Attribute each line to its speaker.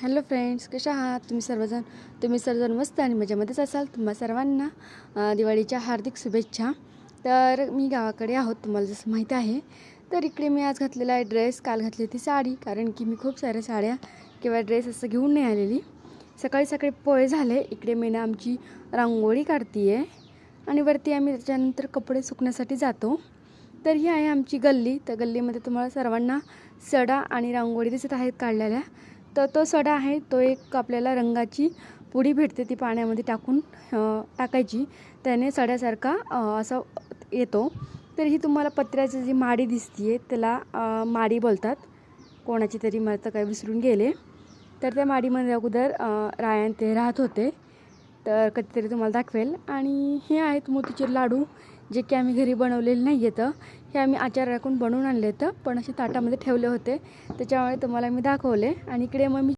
Speaker 1: Hello friends, कशा आहात तुम्ही सर्वजण मस्त आणि मजेमध्येच असाल. तुम्हा सर्वांना दिवाळीच्या हार्दिक शुभेच्छा. तर मी गावाकडे आहोत, तुम्हाला जसं माहीत आहे. तर इकडे मी आज घातलेला आहे ड्रेस, काल घातली होती साडी, कारण की मी खूप साऱ्या साड्या किंवा ड्रेस असं घेऊन नाही आलेली. सकाळी सकाळी पोळे झाले. इकडे मी ना आमची रांगोळी काढती आहे आणि वरती आम्ही त्याच्यानंतर कपडे सुकण्यासाठी जातो. तर ही आहे आमची गल्ली. त्या गल्लीमध्ये तुम्हाला सर्वांना सडा आणि रांगोळी दिसत आहेत काढलेल्या. तर तो सडा आहे, तो एक आपल्याला रंगाची पुडी भेटते, ती पाण्यामध्ये टाकायची, त्याने सड्यासारखा असा येतो. तर ही तुम्हाला पत्र्याची जी माडी दिसते त्याला माडी बोलतात. कोणाची तरी मला तर काय विसरून गेले. तर त्या माडीमध्ये अगोदर रायन ते राहत होते. तर कधीतरी तुम्हाला दाखवेल. आणि हे आहेत मोतीचूर लाडू, जे की आम्ही घरी बनवलेले नाही आहेत. हे आम्ही आचार राखून बनवून आणले आहेत, पण असे ताटामध्ये ठेवले होते, त्याच्यामुळे तुम्हाला मी दाखवले. आणि इकडे मग मी